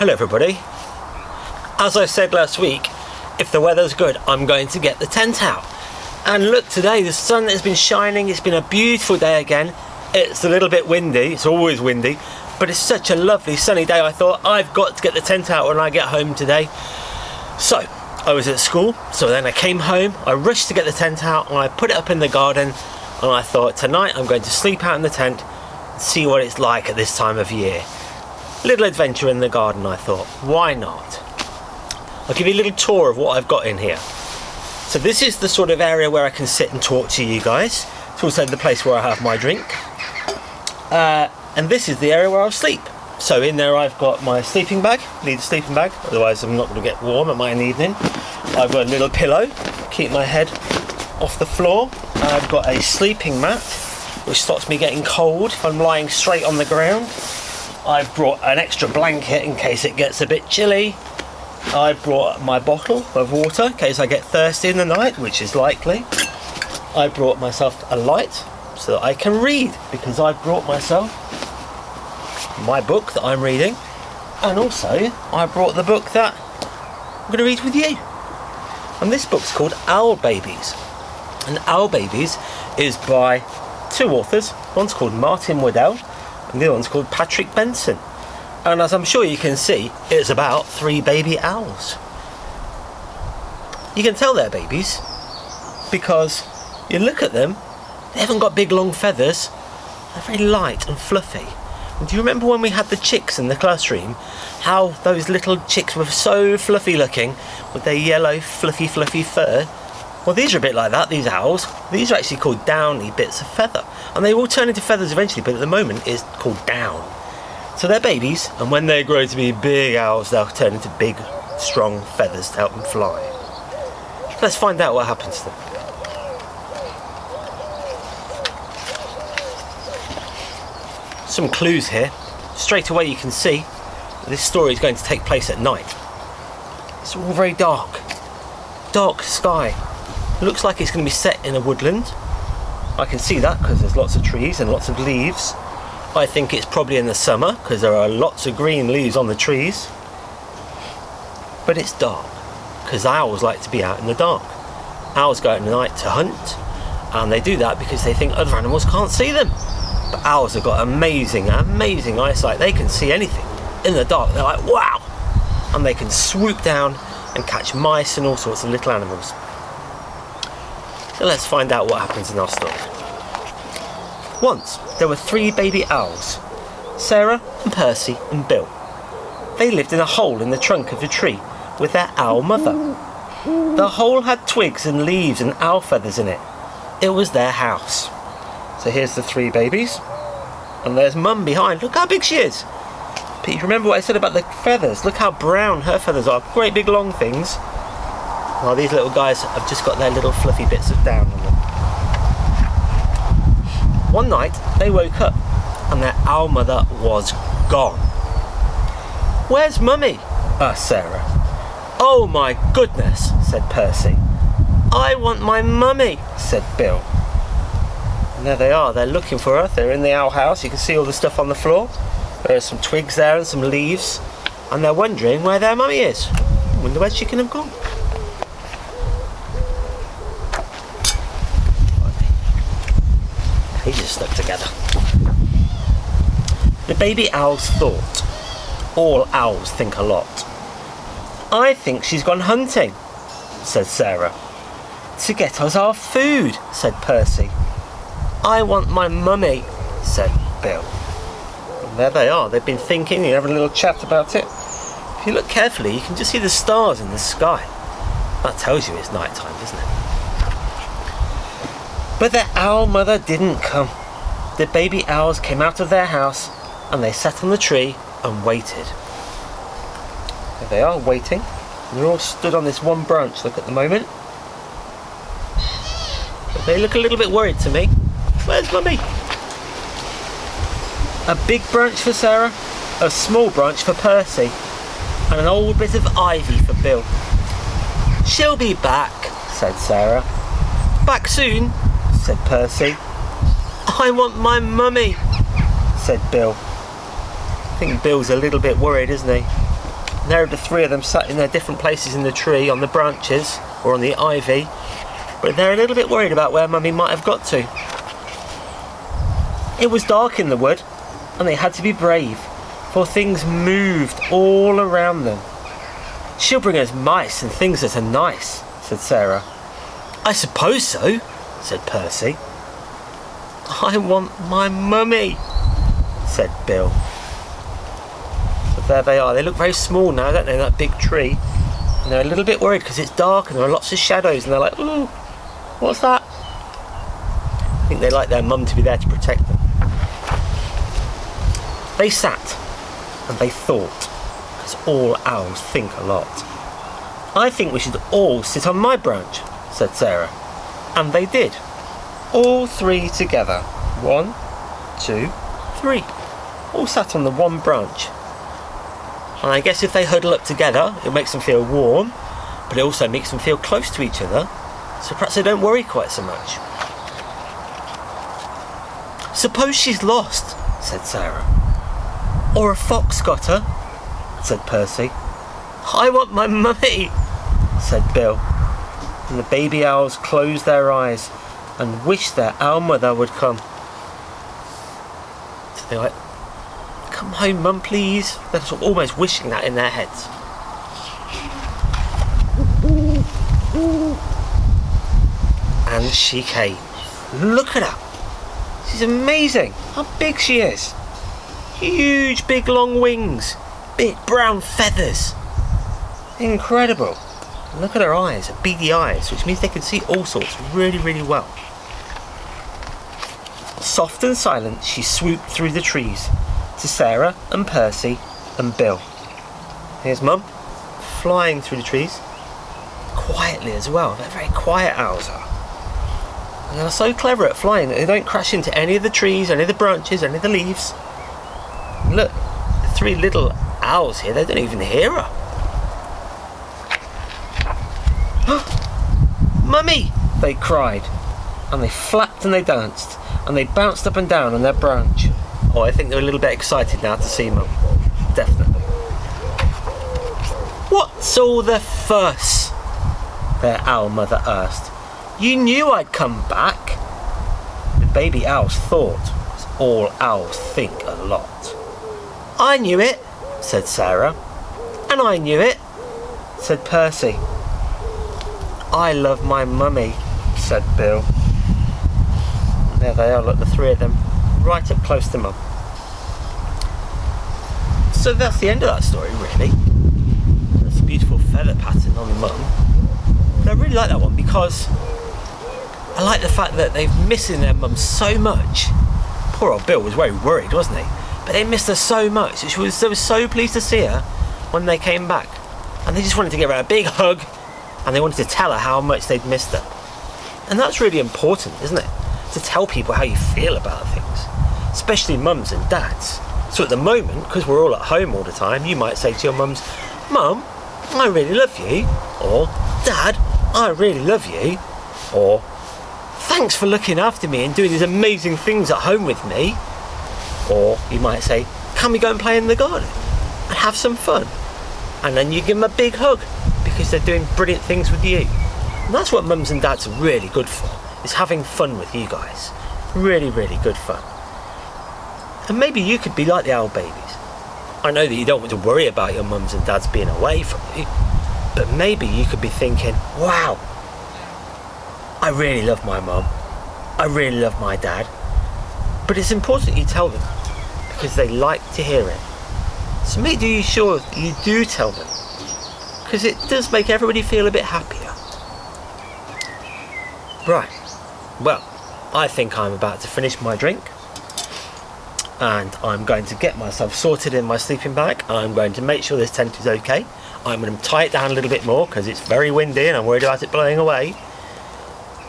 Hello everybody. As I said last week, if the weather's good, I'm going to get the tent out. And look, today the sun has been shining, it's been a beautiful day again. It's a little bit windy, it's always windy, but it's such a lovely sunny day. I thought I've got to get the tent out when I get home today. So, I was at school, so then I came home, I rushed to get the tent out and I put it up in the garden, and I thought tonight I'm going to sleep out in the tent and see what it's like at this time of year. Little adventure in the garden, I thought, why not? I'll give you a little tour of what I've got in here. So this is the sort of area where I can sit and talk to you guys. It's also the place where I have my drink. And this is the area where I'll sleep. So in there I've got my sleeping bag, need a sleeping bag, otherwise I'm not going to get warm at mine in the evening. I've got a little pillow, keep my head off the floor. I've got a sleeping mat, which stops me getting cold if I'm lying straight on the ground. I've brought an extra blanket in case it gets a bit chilly. I brought my bottle of water in case I get thirsty in the night, which is likely. I brought myself a light so that I can read, because I brought myself my book that I'm reading, and also I brought the book that I'm going to read with you. And this book's called Owl Babies. And Owl Babies is by two authors. One's called Martin Waddell, and the other one's called Patrick Benson. And as I'm sure you can see, it's about 3 baby owls. You can tell they're babies because you look at them, they haven't got big long feathers, they're very light and fluffy. And do you remember when we had the chicks in the classroom, how those little chicks were so fluffy looking with their yellow fluffy fur? Well, these are a bit like that, these owls. These are actually called downy bits of feather, and they will turn into feathers eventually, but at the moment it's called down. So they're babies, and when they grow to be big owls, they'll turn into big, strong feathers to help them fly. Let's find out what happens to them. Some clues here. Straight away you can see this story is going to take place at night. It's all very dark. Dark sky. It looks like it's going to be set in a woodland. I can see that because there's lots of trees and lots of leaves. I think it's probably in the summer because there are lots of green leaves on the trees. But it's dark because owls like to be out in the dark. Owls go out in the night to hunt, and they do that because they think other animals can't see them. But owls have got amazing eyesight. They can see anything in the dark. They're like, wow! And they can swoop down and catch mice and all sorts of little animals. So let's find out what happens in our story. Once, there were 3 baby owls, Sarah and Percy and Bill. They lived in a hole in the trunk of a tree with their owl mother. The hole had twigs and leaves and owl feathers in it. It was their house. So here's the 3 babies, and there's Mum behind. Look how big she is. But you remember what I said about the feathers? Look how brown her feathers are, great big long things. While these little guys have just got their little fluffy bits of down on them. One night they woke up and their owl mother was gone. "Where's Mummy?" asked Sarah. "Oh my goodness," said Percy. "I want my mummy," said Bill. And there they are, they're looking for her. They're in the owl house. You can see all the stuff on the floor. There are some twigs there and some leaves, and they're wondering where their mummy is. I wonder where she can have gone. Pages stuck together. The baby owls thought. All owls think a lot. "I think she's gone hunting," said Sarah. "To get us our food," said Percy. "I want my mummy," said Bill. And there they are, they've been thinking and having a little chat about it. If you look carefully, you can just see the stars in the sky. That tells you it's night time, doesn't it? But their owl mother didn't come. The baby owls came out of their house and they sat on the tree and waited. There they are, waiting. And they're all stood on this one branch, look at the moment. But they look a little bit worried to me. Where's Mummy? A big branch for Sarah, a small branch for Percy, and an old bit of ivy for Bill. "She'll be back," said Sarah. "Back soon," said Percy. "I want my mummy," said Bill. I think Bill's a little bit worried, isn't he? And there are the three of them sat in their different places in the tree, on the branches or on the ivy. But they're a little bit worried about where Mummy might have got to. It was dark in the wood, and they had to be brave, for things moved all around them. "She'll bring us mice and things that are nice," said Sarah. "I suppose so," said Percy. "I want my mummy," said Bill. But there they are. They look very small now, don't they, in that big tree. And they're a little bit worried because it's dark and there are lots of shadows, and they're like, "Ooh, what's that?" I think they like their mum to be there to protect them. They sat and they thought, as all owls think a lot. "I think we should all sit on my branch," said Sarah. And they did. All three together. 1, 2, 3. All sat on the one branch. And I guess if they huddle up together, it makes them feel warm, but it also makes them feel close to each other, so perhaps they don't worry quite so much. "Suppose she's lost," said Sarah. "Or a fox got her," said Percy. "I want my mummy," said Bill. And the baby owls closed their eyes and wished their owl mother would come. So they're like, "Come home, Mum, please." They're sort of almost wishing that in their heads. And she came. Look at her. She's amazing. How big she is. Huge, big, long wings. Big brown feathers. Incredible. Look at her eyes, her beady eyes, which means they can see all sorts really, really well. Soft and silent, she swooped through the trees to Sarah and Percy and Bill. Here's Mum, flying through the trees. Quietly as well. They're very quiet, owls are. And they're so clever at flying that they don't crash into any of the trees, any of the branches, any of the leaves. Look, the three little owls here, they don't even hear her. "Mummy!" they cried, and they flapped and they danced, and they bounced up and down on their branch. Oh, I think they're a little bit excited now to see Mum. Definitely. "What's all the fuss?" their owl mother asked. "You knew I'd come back." The baby owls thought, as all owls think a lot. "I knew it," said Sarah. "And I knew it," said Percy. "I love my mummy," said Bill. There they are, look, the three of them, right up close to Mum. So that's the end of that story, really. That's a beautiful feather pattern on the mum. And I really like that one because I like the fact that they've missing their mum so much. Poor old Bill was very worried, wasn't he? But they missed her so much. They were so pleased to see her when they came back. And they just wanted to give her a big hug, and they wanted to tell her how much they'd missed her. And that's really important, isn't it? To tell people how you feel about things, especially mums and dads. So at the moment, because we're all at home all the time, you might say to your mums, "Mum, I really love you," or "Dad, I really love you," or "Thanks for looking after me and doing these amazing things at home with me." Or you might say, "Can we go and play in the garden and have some fun?" And then you give them a big hug because they're doing brilliant things with you. And that's what mums and dads are really good for, is having fun with you guys. Really, really good fun. And maybe you could be like the owl babies. I know that you don't want to worry about your mums and dads being away from you, but maybe you could be thinking, "Wow, I really love my mum. I really love my dad." But it's important you tell them because they like to hear it. So make sure you do tell them, because it does make everybody feel a bit happier. Right, well, I think I'm about to finish my drink, and I'm going to get myself sorted in my sleeping bag. I'm going to make sure this tent is okay. I'm going to tie it down a little bit more because it's very windy and I'm worried about it blowing away.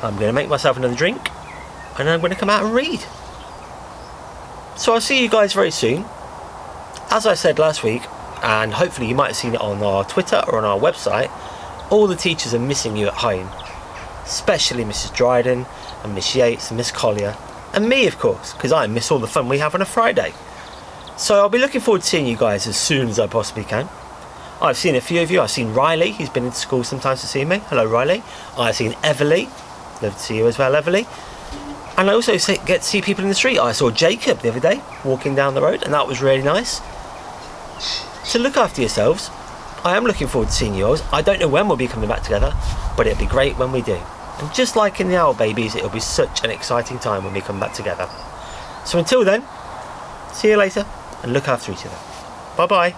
I'm going to make myself another drink, and I'm going to come out and read. So I'll see you guys very soon. As I said last week, and hopefully you might have seen it on our Twitter or on our website, all the teachers are missing you at home, especially Mrs. Dryden and Miss Yates and Miss Collier, and me of course, because I miss all the fun we have on a Friday. So I'll be looking forward to seeing you guys as soon as I possibly can. I've seen a few of you. I've seen Riley, he's been into school sometimes to see me. Hello Riley. I've seen Everly, love to see you as well Everly. And I also get to see people in the street. I saw Jacob the other day walking down the road, and that was really nice. So look after yourselves. I am looking forward to seeing you all. I don't know when we'll be coming back together, but it'll be great when we do. And just like in the Owl Babies, it'll be such an exciting time when we come back together. So until then, see you later, and look after each other. Bye bye.